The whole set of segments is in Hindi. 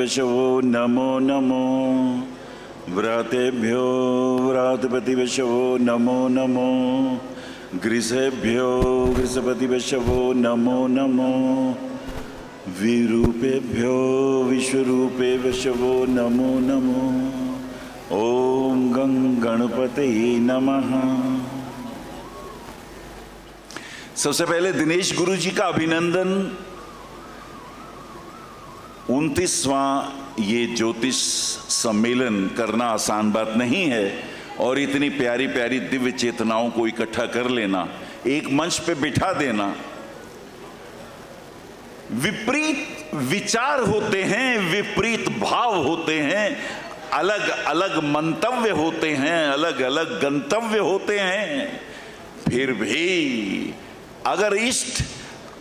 व्रातपतिवशवो नमो नमो। व्रातेभ्यो व्रातपतिवशवो नमो नमो। गृसेभ्यो गृसपतिवशवो नमो नमो। विरूपेभ्यो विश्वरूपे वशवो नमो नमो। ओम गं गणपतये नमः। सबसे पहले दिनेश गुरु जी का अभिनंदन। 29वां ये ज्योतिष सम्मेलन करना आसान बात नहीं है और इतनी प्यारी प्यारी दिव्य चेतनाओं को इकट्ठा कर लेना, एक मंच पे बिठा देना। विपरीत विचार होते हैं, विपरीत भाव होते हैं, अलग अलग मंतव्य होते हैं, अलग अलग गंतव्य होते हैं, फिर भी अगर इष्ट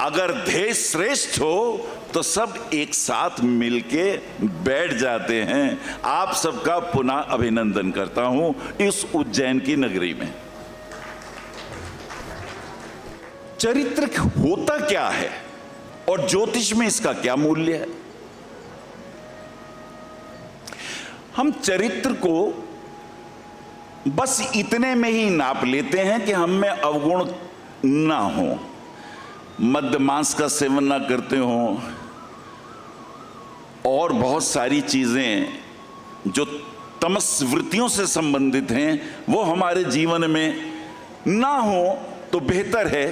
अगर ध्येय श्रेष्ठ हो तो सब एक साथ मिलके बैठ जाते हैं। आप सबका पुनः अभिनंदन करता हूं इस उज्जैन की नगरी में। चरित्र होता क्या है और ज्योतिष में इसका क्या मूल्य है? हम चरित्र को बस इतने में ही नाप लेते हैं कि हम में अवगुण ना हो, मद्य मांस का सेवन ना करते हो और बहुत सारी चीजें जो तमस वृत्तियों से संबंधित हैं वो हमारे जीवन में ना हो तो बेहतर है।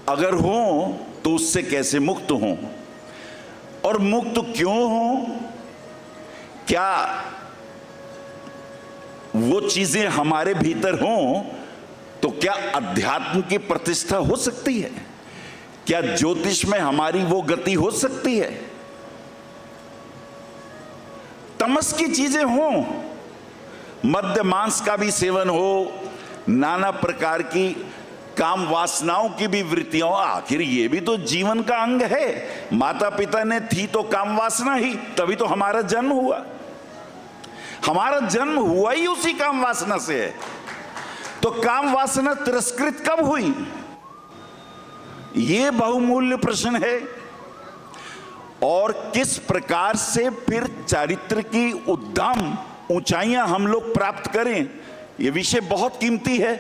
अगर हो तो उससे कैसे मुक्त हो और मुक्त क्यों हो? क्या वो चीजें हमारे भीतर हों तो क्या अध्यात्म की प्रतिष्ठा हो सकती है? क्या ज्योतिष में हमारी वो गति हो सकती है? तमस की चीजें हों, मद्य मांस का भी सेवन हो, नाना प्रकार की काम वासनाओं की भी वृत्तियां, आखिर ये भी तो जीवन का अंग है। माता पिता ने थी तो काम वासना ही, तभी तो हमारा जन्म हुआ। हमारा जन्म हुआ ही उसी काम वासना से है। तो काम वासना तिरस्कृत कब हुई? यह बहुमूल्य प्रश्न है। और किस प्रकार से फिर चारित्र की उद्दाम ऊंचाइयां हम लोग प्राप्त करें, यह विषय बहुत कीमती है।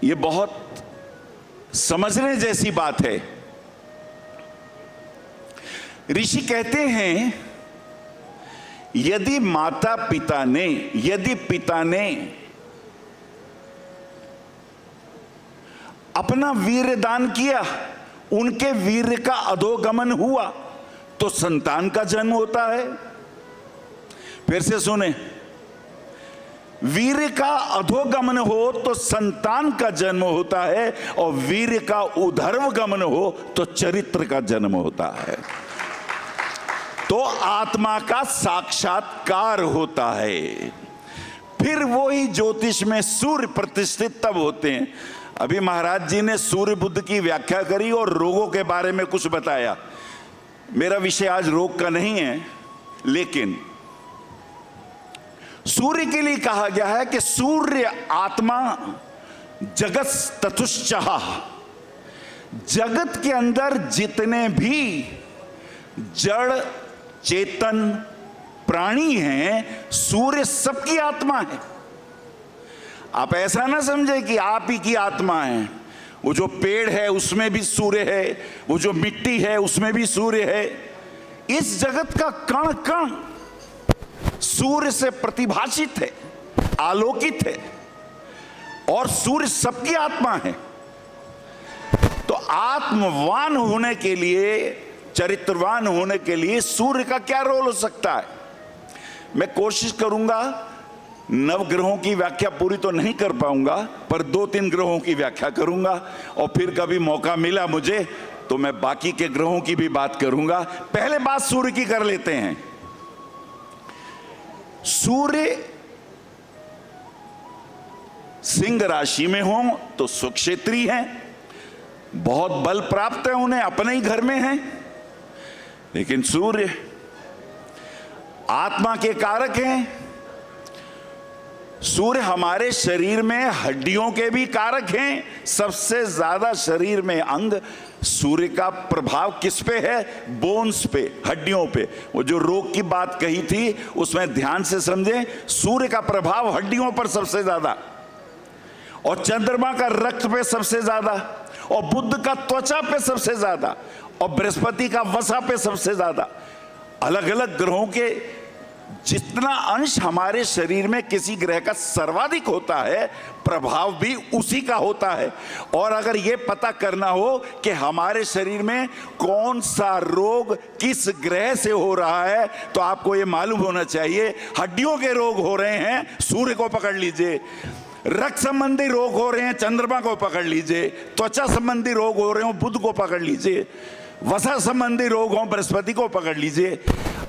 यह बहुत समझने जैसी बात है। ऋषि कहते हैं यदि पिता ने अपना वीर्य दान किया, उनके वीर्य का अधोगमन हुआ तो संतान का जन्म होता है। फिर से सुने, वीर्य का अधोगमन हो तो संतान का जन्म होता है और वीर्य का ऊर्ध्वगमन हो तो चरित्र का जन्म होता है। तो आत्मा का साक्षात्कार होता है। फिर वही ज्योतिष में सूर्य प्रतिष्ठित तब होते हैं। अभी महाराज जी ने सूर्य बुद्ध की व्याख्या करी और रोगों के बारे में कुछ बताया। मेरा विषय आज रोग का नहीं है, लेकिन सूर्य के लिए कहा गया है कि सूर्य आत्मा जगत ततुश्चः, जगत के अंदर जितने भी जड़ चेतन प्राणी हैं, सूर्य सबकी आत्मा है। आप ऐसा ना समझे कि आप ही की आत्मा है। वो जो पेड़ है उसमें भी सूर्य है, वो जो मिट्टी है उसमें भी सूर्य है। इस जगत का कण कण सूर्य से प्रतिभाषित है, आलोकित है और सूर्य सबकी आत्मा है। तो आत्मवान होने के लिए, चरित्रवान होने के लिए सूर्य का क्या रोल हो सकता है? मैं कोशिश करूंगा, नवग्रहों की व्याख्या पूरी तो नहीं कर पाऊंगा, पर 2-3 ग्रहों की व्याख्या करूंगा और फिर कभी मौका मिला मुझे तो मैं बाकी के ग्रहों की भी बात करूंगा। पहले बात सूर्य की कर लेते हैं। सूर्य सिंह राशि में हो तो सुक्षेत्री हैं, बहुत बल प्राप्त है उन्हें, अपने ही घर में हैं। लेकिन सूर्य आत्मा के कारक हैं, सूर्य हमारे शरीर में हड्डियों के भी कारक हैं। सबसे ज्यादा शरीर में अंग सूर्य का प्रभाव किस पे है? बोन्स पे, हड्डियों पे। वो जो रोग की बात कही थी उसमें ध्यान से समझें, सूर्य का प्रभाव हड्डियों पर सबसे ज्यादा, और चंद्रमा का रक्त पे सबसे ज्यादा, और बुध का त्वचा पे सबसे ज्यादा, और बृहस्पति का वसा पे सबसे ज्यादा। अलग अलग ग्रहों के जितना अंश हमारे शरीर में किसी ग्रह का सर्वाधिक होता है, प्रभाव भी उसी का होता है। और अगर ये पता करना हो कि हमारे शरीर में कौन सा रोग किस ग्रह से हो रहा है, तो आपको ये मालूम होना चाहिए हड्डियों के रोग हो रहे हैं, सूर्य को पकड़ लीजिए। रक्त संबंधी रोग हो रहे हैं, चंद्रमा को पकड़ लीजिए। त्वचा संबंधी रोग हो रहे हो, बुध को पकड़ लीजिए। वसा संबंधी रोग हो, बृहस्पति को पकड़ लीजिए।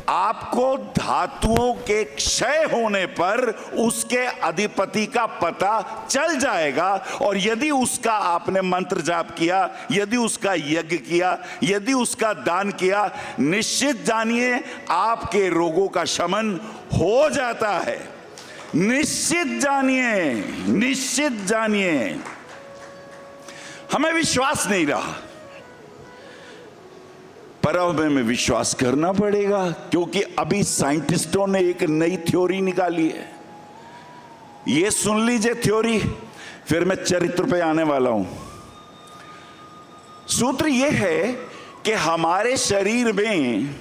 आपको धातुओं के क्षय होने पर उसके अधिपति का पता चल जाएगा। और यदि उसका आपने मंत्र जाप किया, यदि उसका यज्ञ किया, यदि उसका दान किया, निश्चित जानिए आपके रोगों का शमन हो जाता है। निश्चित जानिए, निश्चित जानिए। हमें विश्वास नहीं रहा, पर हमें विश्वास करना पड़ेगा, क्योंकि अभी साइंटिस्टों ने एक नई थ्योरी निकाली है। ये सुन लीजिए थ्योरी, फिर मैं चरित्र पे आने वाला हूं। सूत्र यह है कि हमारे शरीर में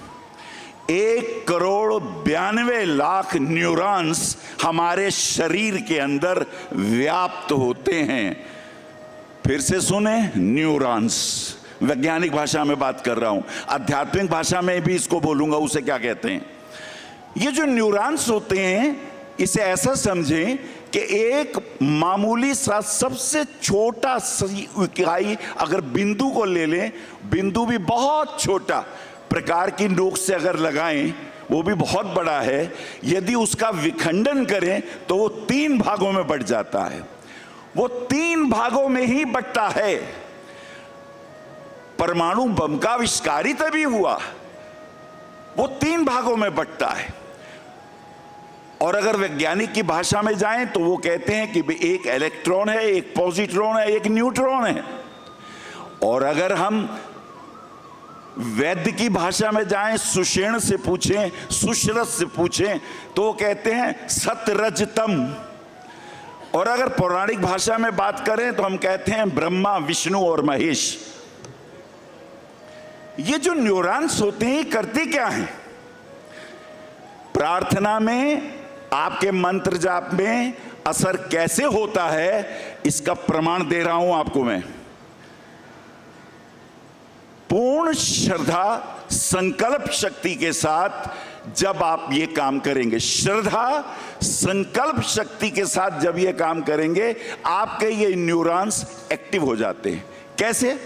1,92,00,000 न्यूरॉन्स हमारे शरीर के अंदर व्याप्त होते हैं। फिर से सुने, न्यूरॉन्स। वैज्ञानिक भाषा में बात कर रहा हूं, आध्यात्मिक भाषा में भी इसको बोलूंगा, उसे क्या कहते हैं। ये जो न्यूरॉन्स होते हैं, इसे ऐसा समझें कि एक मामूली सा सबसे छोटा सी इकाई अगर बिंदु को ले लें, बिंदु भी बहुत छोटा, प्रकार की नोक से अगर लगाएं वो भी बहुत बड़ा है। यदि उसका विखंडन करें तो वो 3 भागों में बंट जाता है। वो 3 भागों में ही बंटता है। परमाणु बम का आविष्कार तभी हुआ, वो 3 भागों में बंटता है। और अगर वैज्ञानिक की भाषा में जाएं तो वो कहते हैं कि एक इलेक्ट्रॉन है, एक पॉजिट्रॉन है, एक न्यूट्रॉन है। और अगर हम वैद्य की भाषा में जाएं, सुषेण से पूछें, सुश्रत से पूछें, तो वो कहते हैं सतरजतम। और अगर पौराणिक भाषा में बात करें तो हम कहते हैं ब्रह्मा, विष्णु और महेश। ये जो न्यूरॉन्स होते हैं करते क्या हैं? प्रार्थना में, आपके मंत्र जाप में असर कैसे होता है, इसका प्रमाण दे रहा हूं आपको मैं। पूर्ण श्रद्धा, संकल्प शक्ति के साथ जब आप ये काम करेंगे, श्रद्धा संकल्प शक्ति के साथ जब ये काम करेंगे, आपके ये न्यूरॉन्स एक्टिव हो जाते हैं। कैसे?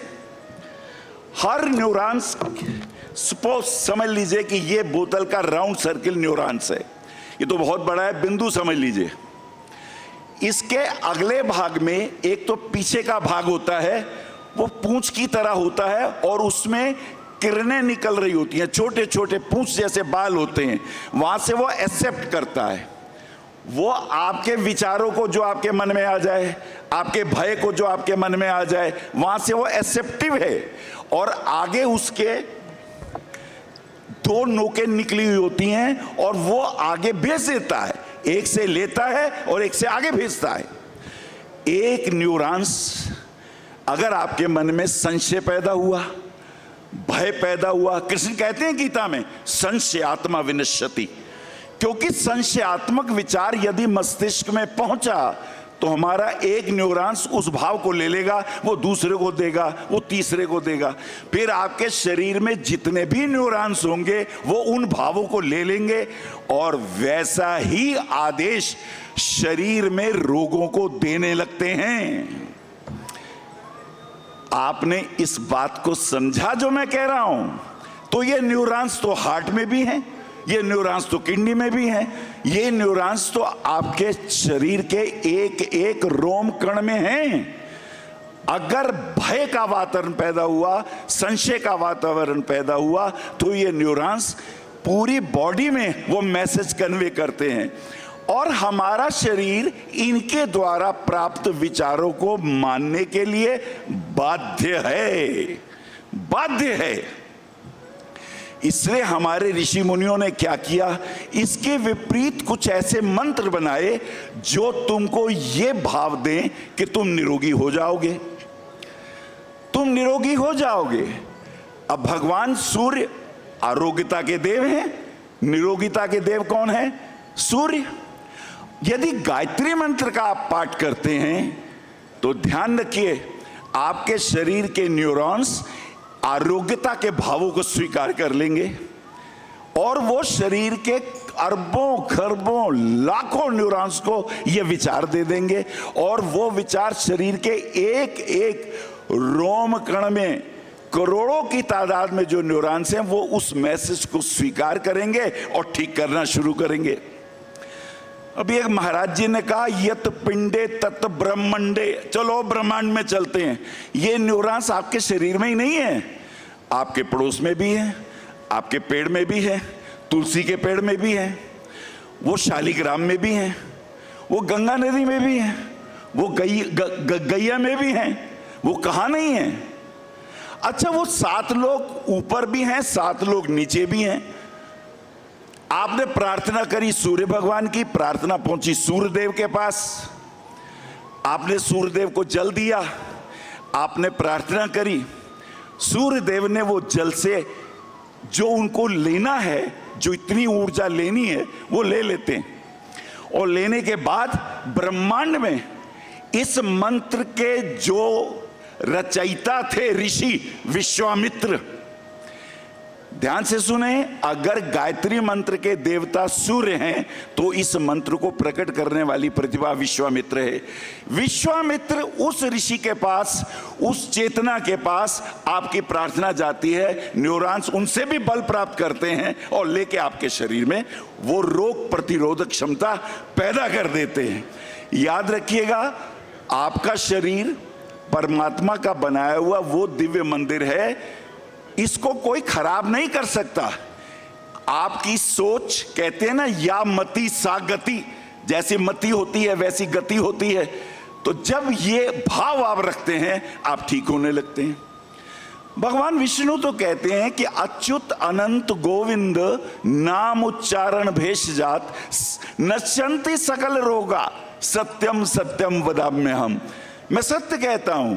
हर न्यूरॉन्स, सपोज समझ लीजिए कि ये बोतल का राउंड सर्किल न्यूरॉन्स है, ये तो बहुत बड़ा है, बिंदु समझ लीजिए। इसके अगले भाग में एक तो पीछे का भाग होता है, वो पूंछ की तरह होता है, और उसमें किरणें निकल रही होती हैं, छोटे छोटे पूंछ जैसे बाल होते हैं। वहां से वो एक्सेप्ट करता है, वो आपके विचारों को जो आपके मन में आ जाए, आपके भय को जो आपके मन में आ जाए, वहां से वो एक्सेप्टिव है। और आगे उसके 2 नोकें निकली हुई होती हैं, और वो आगे भेज देता है, एक से लेता है और एक से आगे भेजता है। एक न्यूरॉन्स अगर आपके मन में संशय पैदा हुआ, भय पैदा हुआ, कृष्ण कहते हैं गीता में संशयात्मा विनश्यति, क्योंकि संशयात्मक विचार यदि मस्तिष्क में पहुंचा तो हमारा एक न्यूरॉन्स उस भाव को ले लेगा, वो दूसरे को देगा, वो तीसरे को देगा। फिर आपके शरीर में जितने भी न्यूरॉन्स होंगे वो उन भावों को ले लेंगे, और वैसा ही आदेश शरीर में रोगों को देने लगते हैं। आपने इस बात को समझा जो मैं कह रहा हूं? तो ये न्यूरॉन्स तो हार्ट में भी हैं, ये न्यूरॉन्स तो किडनी में भी हैं, ये न्यूरॉन्स तो आपके शरीर के एक एक रोम कण में हैं। अगर भय का वातावरण पैदा हुआ, संशय का वातावरण पैदा हुआ, तो ये न्यूरॉन्स पूरी बॉडी में वो मैसेज कन्वे करते हैं। और हमारा शरीर इनके द्वारा प्राप्त विचारों को मानने के लिए बाध्य है। इसलिए हमारे ऋषि मुनियों ने क्या किया, इसके विपरीत कुछ ऐसे मंत्र बनाए जो तुमको ये भाव दें कि तुम निरोगी हो जाओगे, तुम निरोगी हो जाओगे। अब भगवान सूर्य आरोग्यता के देव हैं, निरोगिता के देव कौन है? सूर्य। यदि गायत्री मंत्र का आप पाठ करते हैं तो ध्यान रखिए, आपके शरीर के न्यूरॉन्स आरोग्यता के भावों को स्वीकार कर लेंगे और वो शरीर के अरबों खरबों लाखों न्यूरॉन्स को ये विचार दे देंगे और वो विचार शरीर के एक एक रोम कण में करोड़ों की तादाद में जो न्यूरॉन्स हैं वो उस मैसेज को स्वीकार करेंगे और ठीक करना शुरू करेंगे। अभी एक महाराज जी ने कहा, यत पिंडे तत् ब्रह्मंडे, चलो ब्रह्मांड में चलते हैं। ये न्यूरॉन्स आपके शरीर में ही नहीं है, आपके पड़ोस में भी है, आपके पेड़ में भी है, तुलसी के पेड़ में भी है, वो शालिग्राम में भी है, वो गंगा नदी में भी है, वो गैया में भी है, वो कहाँ नहीं है। अच्छा, वो 7 लोग ऊपर भी हैं, 7 लोग नीचे भी हैं। आपने प्रार्थना करी सूर्य भगवान की, प्रार्थना पहुंची सूर्यदेव के पास, आपने सूर्यदेव को जल दिया, आपने प्रार्थना करी, सूर्यदेव ने वो जल से जो उनको लेना है, जो इतनी ऊर्जा लेनी है वो ले लेते हैं। और लेने के बाद ब्रह्मांड में इस मंत्र के जो रचयिता थे ऋषि विश्वामित्र, ध्यान से सुने, अगर गायत्री मंत्र के देवता सूर्य हैं तो इस मंत्र को प्रकट करने वाली प्रतिभा विश्वामित्र है। विश्वामित्र उस ऋषि के पास, उस चेतना के पास आपकी प्रार्थना जाती है, न्यूरॉन्स उनसे भी बल प्राप्त करते हैं और लेके आपके शरीर में वो रोग प्रतिरोधक क्षमता पैदा कर देते हैं। याद रखिएगा, आपका शरीर परमात्मा का बनाया हुआ वो दिव्य मंदिर है, इसको कोई खराब नहीं कर सकता। आपकी सोच, कहते हैं ना, या मति सा गति, जैसी मति होती है वैसी गति होती है। तो जब ये भाव आप रखते हैं आप ठीक होने लगते हैं। भगवान विष्णु तो कहते हैं कि अच्युत अनंत गोविंद नाम उच्चारण भेषजात नश्यन्ति सकल रोगा सत्यम सत्यम वदाम्यहम्। मैं सत्य कहता हूं,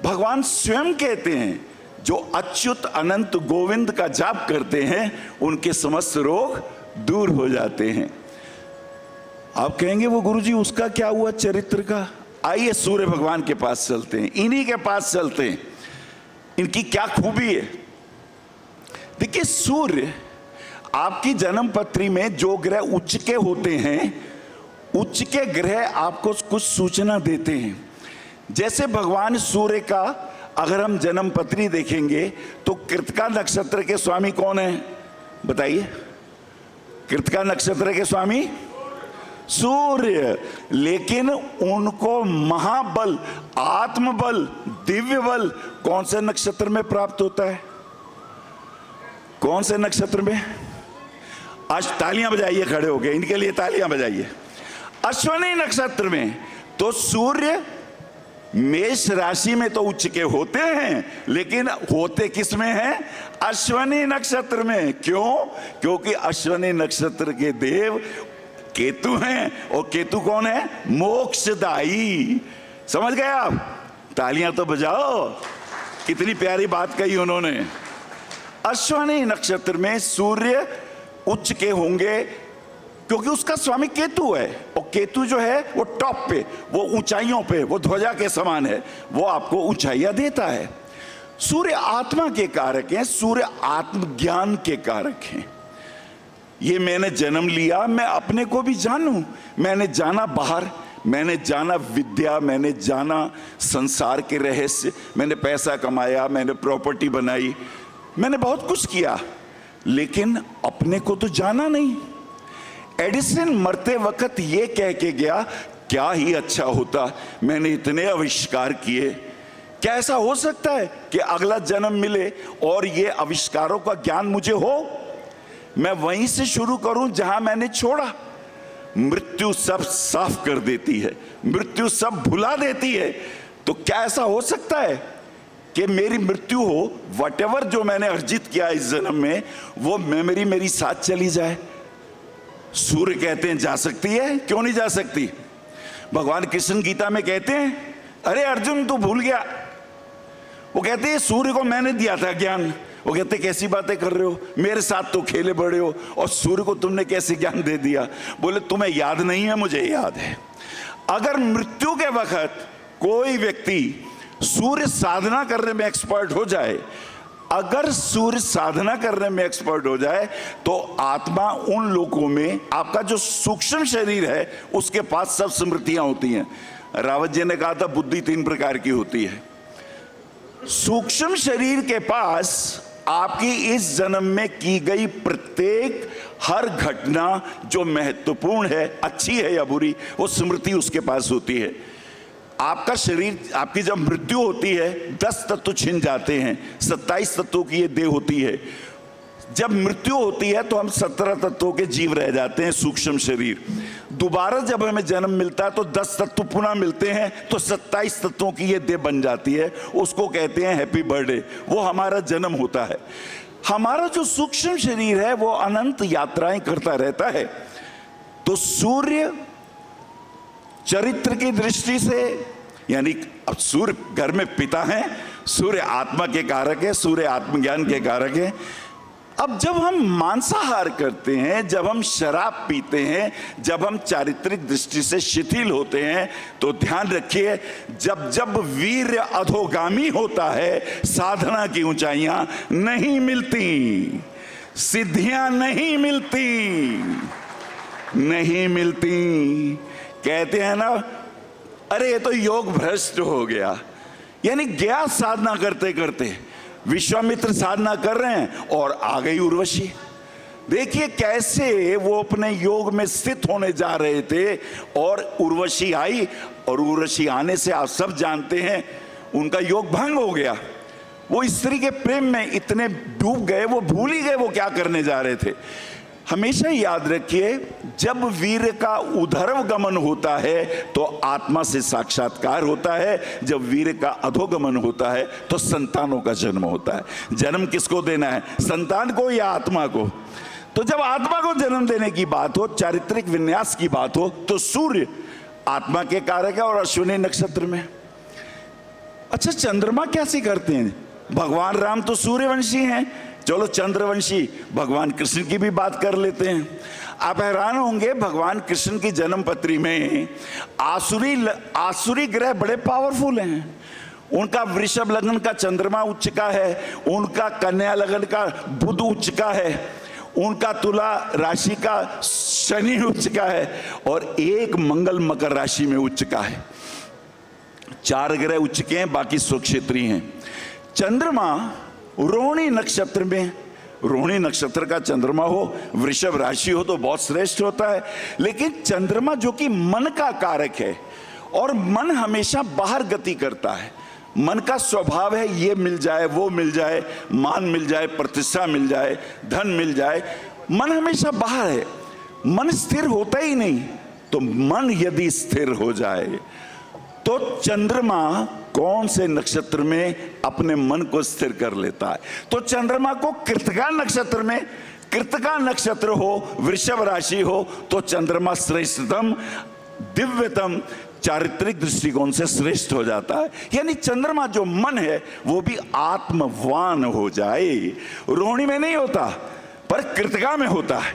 भगवान स्वयं कहते हैं जो अच्युत अनंत गोविंद का जाप करते हैं उनके समस्त रोग दूर हो जाते हैं। आप कहेंगे वो गुरुजी उसका क्या हुआ चरित्र का? आइए सूर्य भगवान के पास चलते हैं, इन्हीं के पास चलते हैं, इनकी क्या खूबी है। देखिए, सूर्य आपकी जन्म पत्री में जो ग्रह उच्च के होते हैं, उच्च के ग्रह आपको कुछ सूचना देते हैं। जैसे भगवान सूर्य का अगर हम जन्म पत्री देखेंगे तो कृतिका नक्षत्र के स्वामी कौन है बताइए? कृतिका नक्षत्र के स्वामी सूर्य, लेकिन उनको महाबल, आत्मबल, दिव्य बल कौन से नक्षत्र में प्राप्त होता है? कौन से नक्षत्र में? आज तालियां बजाइए, खड़े हो गए, इनके लिए तालियां बजाइए। अश्विनी नक्षत्र में। तो सूर्य मेष राशि में तो उच्च के होते हैं, लेकिन होते किस में हैं? अश्विनी नक्षत्र में। क्यों? क्योंकि अश्विनी नक्षत्र के देव केतु हैं, और केतु कौन है? मोक्षदायी। समझ गए आप? तालियां तो बजाओ, कितनी प्यारी बात कही उन्होंने। अश्विनी नक्षत्र में सूर्य उच्च के होंगे क्योंकि उसका स्वामी केतु है, और केतु जो है वो टॉप पे, वो ऊंचाइयों पे, वो ध्वजा के समान है, वो आपको ऊंचाइयां देता है। सूर्य आत्मा के कारक हैं, सूर्य आत्मज्ञान के कारक हैं। ये मैंने जन्म लिया, मैं अपने को भी जानूं, मैंने जाना बाहर, मैंने जाना विद्या, मैंने जाना संसार के रहस्य, मैंने पैसा कमाया, मैंने प्रॉपर्टी बनाई, मैंने बहुत कुछ किया, लेकिन अपने को तो जाना नहीं। एडिसन मरते वक्त ये कह के गया, क्या ही अच्छा होता, मैंने इतने आविष्कार किए, क्या ऐसा हो सकता है कि अगला जन्म मिले और ये आविष्कारों का ज्ञान मुझे हो? मैं वहीं से शुरू करूं जहां मैंने छोड़ा। मृत्यु सब साफ कर देती है, मृत्यु सब भुला देती है। तो क्या ऐसा हो सकता है कि मेरी मृत्यु हो, वटेवर जो मैंने अर्जित किया इस जन्म में वो मेमोरी मेरी साथ चली जाए? सूर्य कहते हैं जा सकती है, क्यों नहीं जा सकती? भगवान कृष्ण गीता में कहते हैं अरे अर्जुन तू भूल गया। वो कहते हैं सूर्य को मैंने दिया था ज्ञान। वो कहते कैसी बातें कर रहे हो, मेरे साथ तो खेले बड़े हो और सूर्य को तुमने कैसे ज्ञान दे दिया? बोले तुम्हें याद नहीं है, मुझे याद है। अगर मृत्यु के वक्त कोई व्यक्ति सूर्य साधना करने में एक्सपर्ट हो जाए, अगर सूर्य साधना करने में एक्सपर्ट हो जाए तो आत्मा उन लोगों में, आपका जो सूक्ष्म शरीर है उसके पास सब स्मृतियां होती हैं। रावत जी ने कहा था बुद्धि 3 प्रकार की होती है। सूक्ष्म शरीर के पास आपकी इस जन्म में की गई प्रत्येक हर घटना जो महत्वपूर्ण है, अच्छी है या बुरी, वो स्मृति उसके पास होती है। आपका शरीर, आपकी जब मृत्यु होती है 10 तत्व छिन जाते हैं, 27 तत्वों की ये देह होती है। जब मृत्यु होती है तो हम 17 तत्वों के जीव रह जाते हैं, सूक्ष्म शरीर। दोबारा जब हमें जन्म मिलता है तो 10 तत्व पुनः मिलते हैं, तो 27 तत्वों की ये देह बन जाती है। उसको कहते हैं हैप्पी बर्थडे, वो हमारा जन्म होता है। हमारा जो सूक्ष्म शरीर है वो अनंत यात्राएं करता रहता है। तो सूर्य चरित्र की दृष्टि से, यानी अब सूर्य घर में पिता है, सूर्य आत्मा के कारक है, सूर्य आत्मज्ञान के कारक है। अब जब हम मांसाहार करते हैं, जब हम शराब पीते हैं, जब हम चारित्रिक दृष्टि से शिथिल होते हैं, तो ध्यान रखिए जब जब वीर अधोगामी होता है, साधना की ऊंचाइयां नहीं मिलती, सिद्धियां नहीं मिलती, नहीं मिलती। कहते हैं ना अरे ये तो योग भ्रष्ट हो गया, यानी गया साधना करते करते। विश्वामित्र साधना कर रहे हैं और आ गई उर्वशी। देखिए कैसे वो अपने योग में स्थित होने जा रहे थे और उर्वशी आई, और उर्वशी आने से आप सब जानते हैं उनका योग भंग हो गया। वो स्त्री के प्रेम में इतने डूब गए, वो भूल ही गए वो क्या करने जा रहे थे। हमेशा याद रखिए जब वीर का उधर्व गमन होता है तो आत्मा से साक्षात्कार होता है, जब वीर का अधोगमन होता है तो संतानों का जन्म होता है। जन्म किसको देना है, संतान को या आत्मा को? तो जब आत्मा को जन्म देने की बात हो, चारित्रिक विन्यास की बात हो, तो सूर्य आत्मा के कारक है और अश्विनी नक्षत्र में। अच्छा चंद्रमा कैसे करते हैं? भगवान राम तो सूर्यवंशी हैं, चलो चंद्रवंशी भगवान कृष्ण की भी बात कर लेते हैं। आप हैरान होंगे भगवान कृष्ण की जन्म पत्री में आसुरी ग्रह बड़े पावरफुल हैं। उनका वृषभ लग्न का चंद्रमा उच्च का है, उनका कन्या लग्न का बुध उच्च का है, उनका तुला राशि का शनि उच्च का है, और एक मंगल मकर राशि में उच्च का है। 4 ग्रह उच्च के हैं, बाकी स्वक्षेत्री हैं। चंद्रमा रोहिणी नक्षत्र में, रोहिणी नक्षत्र का चंद्रमा हो, वृषभ राशि हो तो बहुत श्रेष्ठ होता है। लेकिन चंद्रमा जो कि मन का कारक है, और मन हमेशा बाहर गति करता है। मन का स्वभाव है ये मिल जाए, वो मिल जाए, मान मिल जाए, प्रतिष्ठा मिल जाए, धन मिल जाए। मन हमेशा बाहर है, मन स्थिर होता ही नहीं। तो मन यदि स्थिर हो जाए तो चंद्रमा कौन से नक्षत्र में अपने मन को स्थिर कर लेता है? तो चंद्रमा को कृतिका नक्षत्र में, कृतिका नक्षत्र हो, वृषभ राशि हो, तो चंद्रमा श्रेष्ठतम, दिव्यतम, चारित्रिक दृष्टिकोण से श्रेष्ठ हो जाता है। यानी चंद्रमा जो मन है वो भी आत्मवान हो जाए। रोहिणी में नहीं होता पर कृतिका में होता है।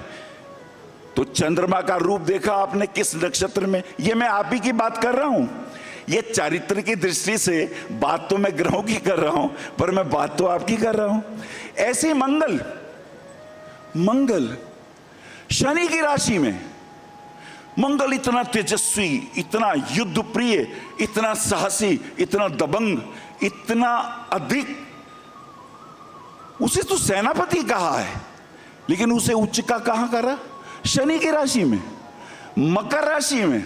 तो चंद्रमा का रूप देखा आपने किस नक्षत्र में? ये मैं आप ही की बात कर रहा हूं। ये चारित्र की दृष्टि से बात तो मैं ग्रहों की कर रहा हूं, पर मैं बात तो आपकी कर रहा हूं। ऐसे मंगल शनि की राशि में, मंगल इतना तेजस्वी, इतना युद्ध प्रिय, इतना साहसी, इतना दबंग, इतना अधिक, उसे तो सेनापति कहा है, लेकिन उसे उच्च का कहां करा? शनि की राशि में, मकर राशि में।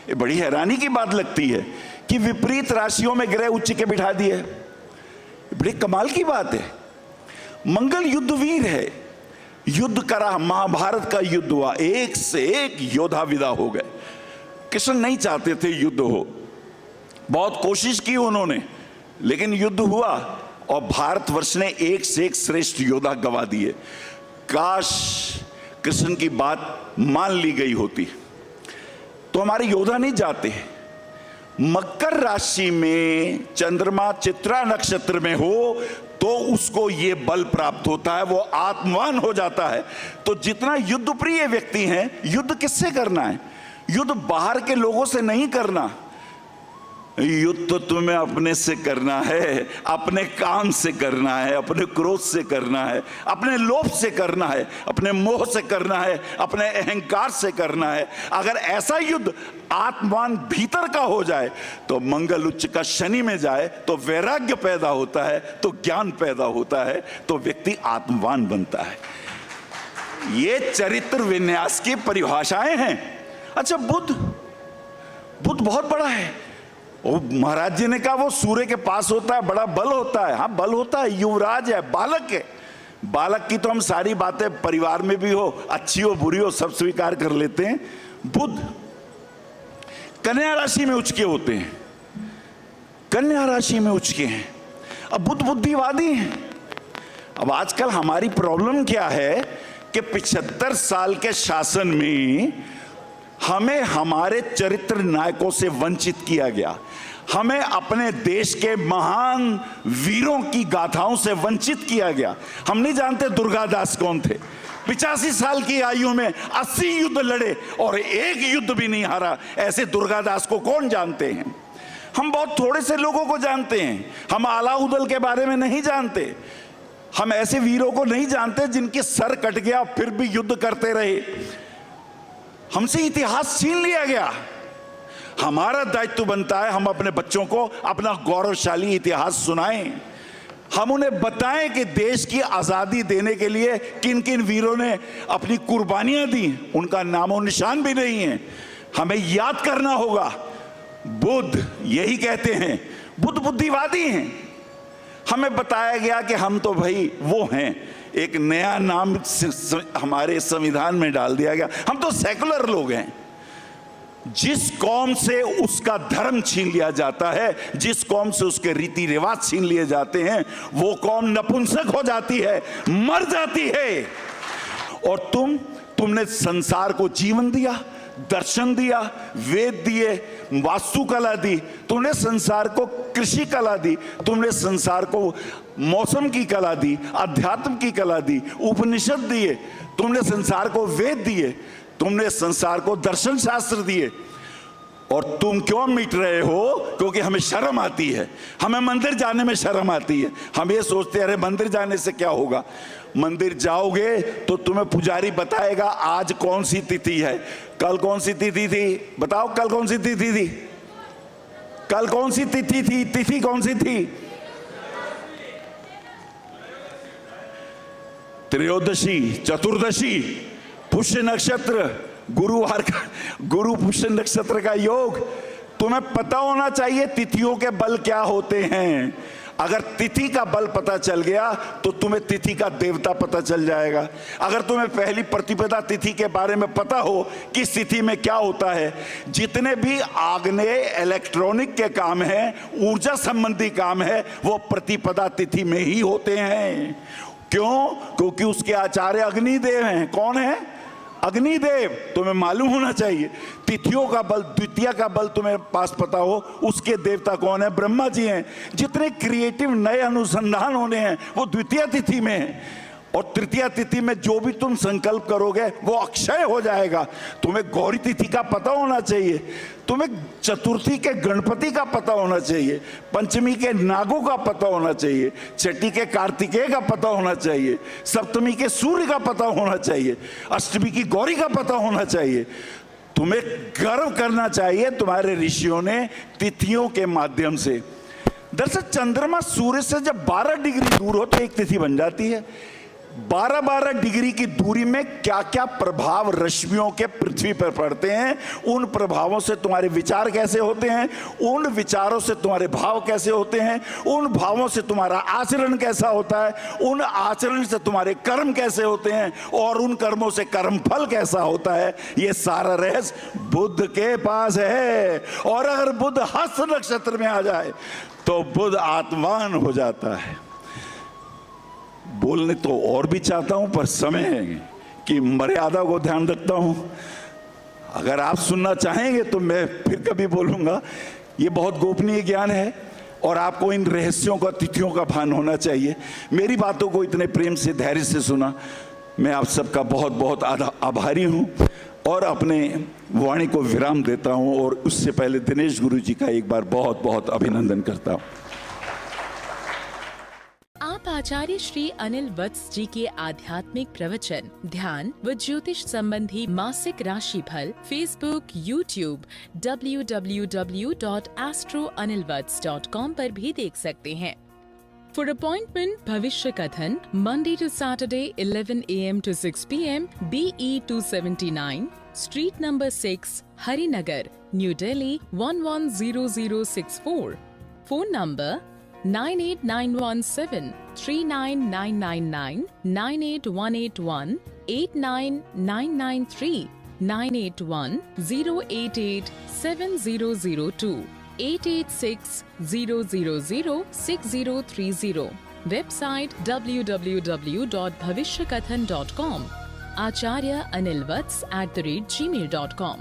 ये बड़ी हैरानी की बात लगती है कि विपरीत राशियों में ग्रह उच्च के बिठा दिए। बड़ी कमाल की बात है। मंगल युद्धवीर है, युद्ध करा, महाभारत का युद्ध हुआ, एक से एक योद्धा विदा हो गए। कृष्ण नहीं चाहते थे युद्ध हो, बहुत कोशिश की उन्होंने, लेकिन युद्ध हुआ और भारतवर्ष ने एक से एक श्रेष्ठ योद्धा गवा दिए। काश कृष्ण की बात मान ली गई होती तो हमारे योद्धा नहीं जाते। मकर राशि में चंद्रमा चित्रा नक्षत्र में हो तो उसको ये बल प्राप्त होता है, वो आत्मवान हो जाता है। तो जितना युद्ध प्रिय व्यक्ति हैं, युद्ध किससे करना है? युद्ध बाहर के लोगों से नहीं करना, युद्ध तो तुम्हें अपने से करना है, अपने काम से करना है, अपने क्रोध से करना है, अपने लोभ से करना है, अपने मोह से करना है, अपने अहंकार से करना है। अगर ऐसा युद्ध आत्मवान भीतर का हो जाए तो मंगल उच्च का शनि में जाए तो वैराग्य पैदा होता है, तो ज्ञान पैदा होता है, तो व्यक्ति आत्मवान बनता है। ये चरित्र विन्यास की परिभाषाएं हैं। अच्छा, बुद्ध बहुत बड़ा है। वो महाराज जी ने कहा वो सूर्य के पास होता है, बड़ा बल होता है। हाँ, बल होता है, युवराज है, बालक है। बालक की तो हम सारी बातें परिवार में भी हो, अच्छी हो बुरी हो, सब स्वीकार कर लेते हैं। बुद्ध कन्या राशि में उचके होते हैं, कन्या राशि में उचके हैं। अब बुद्ध बुद्धिवादी हैं। अब आजकल हमारी प्रॉब्लम क्या है कि 75 साल के शासन में हमें हमारे चरित्र नायकों से वंचित किया गया, हमें अपने देश के महान वीरों की गाथाओं से वंचित किया गया। हम नहीं जानते दुर्गादास कौन थे। 85 साल की आयु में 80 युद्ध लड़े और एक युद्ध भी नहीं हारा। ऐसे दुर्गादास को कौन जानते हैं? हम बहुत थोड़े से लोगों को जानते हैं। हम अलाउद्दीन के बारे में नहीं जानते। हम ऐसे वीरों को नहीं जानते जिनके सर कट गया फिर भी युद्ध करते रहे। हमसे इतिहास छीन लिया गया। हमारा दायित्व बनता है हम अपने बच्चों को अपना गौरवशाली इतिहास सुनाएं। हम उन्हें बताएं कि देश की आजादी देने के लिए किन किन वीरों ने अपनी कुर्बानियां दी, उनका नामो निशान भी नहीं है। हमें याद करना होगा। बुद्ध यही कहते हैं, बुद्ध बुद्धिवादी हैं। हमें बताया गया कि हम तो भाई वो हैं, एक नया नाम हमारे संविधान में डाल दिया गया, हम तो सेकुलर लोग हैं। जिस कौम से उसका धर्म छीन लिया जाता है, जिस कौम से उसके रीति रिवाज छीन लिए जाते हैं, वो कौम नपुंसक हो जाती है, मर जाती है। और तुमने संसार को जीवन दिया, दर्शन दिया, वेद दिए, वास्तुकला दी, तुमने संसार को कृषि कला दी, तुमने संसार को मौसम की कला दी, अध्यात्म की कला दी, उपनिषद दिए, तुमने संसार को वेद दिए, तुमने संसार को दर्शन शास्त्र दिए। और तुम क्यों मिट रहे हो? क्योंकि हमें शर्म आती है, हमें मंदिर जाने में शर्म आती है। हम ये सोचते हैं अरे मंदिर जाने से क्या होगा। मंदिर जाओगे तो तुम्हें पुजारी बताएगा आज कौन सी तिथि है, कल कौन सी तिथि थी, बताओ कल कौन सी तिथि थी, कल कौन सी तिथि थी, तिथि कौन सी थी? त्रयोदशी, चतुर्दशी, पुष्य नक्षत्र, गुरुवार का, गुरु पुष्य नक्षत्र का योग। तुम्हें पता होना चाहिए तिथियों के बल क्या होते हैं। अगर तिथि का बल पता चल गया तो तुम्हें तिथि का देवता पता चल जाएगा। अगर तुम्हें पहली प्रतिपदा तिथि के बारे में पता हो कि तिथि में क्या होता है, जितने भी आग्नेय इलेक्ट्रॉनिक के काम हैं, ऊर्जा संबंधी काम है, वो प्रतिपदा तिथि में ही होते हैं। क्यों? क्योंकि उसके आचार्य अग्निदेव हैं। कौन है? अग्निदेव। तुम्हें मालूम होना चाहिए तिथियों का बल, द्वितीय का बल तुम्हें पास पता हो, उसके देवता कौन है? ब्रह्मा जी हैं। जितने क्रिएटिव नए अनुसंधान होने हैं वो द्वितीय तिथि में है। और तृतीय तिथि में जो भी तुम संकल्प करोगे वो अक्षय हो जाएगा। तुम्हें गौरी तिथि का पता होना चाहिए, तुम्हें चतुर्थी के गणपति का पता होना चाहिए, पंचमी के नागों का पता होना चाहिए, छठी के कार्तिकेय का पता होना चाहिए, सप्तमी के सूर्य का पता होना चाहिए, अष्टमी की गौरी का पता होना चाहिए। तुम्हें गर्व करना चाहिए तुम्हारे ऋषियों ने तिथियों के माध्यम से। दरअसल चंद्रमा सूर्य से जब 12 डिग्री दूर हो तो एक तिथि बन जाती है। 12-12 डिग्री की दूरी में क्या क्या प्रभाव रश्मियों के पृथ्वी पर पड़ते हैं, उन प्रभावों से तुम्हारे विचार कैसे होते हैं, उन विचारों से तुम्हारे भाव कैसे होते हैं, उन भावों से तुम्हारा आचरण कैसा होता है, उन आचरण से तुम्हारे कर्म कैसे होते हैं, और उन कर्मों से कर्म फल कैसा होता है, ये सारा रहस्य बुध के पास है। और अगर बुध हस्त नक्षत्र में आ जाए तो बुध आत्मान हो जाता है। बोलने तो और भी चाहता हूं, पर समय है कि मर्यादा को ध्यान रखता हूं। अगर आप सुनना चाहेंगे तो मैं फिर कभी बोलूंगा। ये बहुत गोपनीय ज्ञान है और आपको इन रहस्यों का, तिथियों का भान होना चाहिए। मेरी बातों को इतने प्रेम से, धैर्य से सुना, मैं आप सबका बहुत बहुत आभारी हूं और अपने वाणी को विराम देता हूं। और उससे पहले दिनेश गुरु जी का एक बार बहुत बहुत अभिनंदन करता हूं। आप आचार्य श्री अनिल वत्स जी के आध्यात्मिक प्रवचन, ध्यान व ज्योतिष संबंधी मासिक राशिफल फेसबुक, यूट्यूब, www.astroanilvats.com पर भी देख सकते हैं। For appointment, भविष्य कथन, Monday to Saturday, 11 a.m. to 6 p.m. BE 279, Street number 6, Harinagar, New Delhi 110064. Phone number 98917 39999 98181 89993 981 088 7002 886-000-6030. Website www.bhavishyakathan.com. Acharya Anil Vats @gmail.com.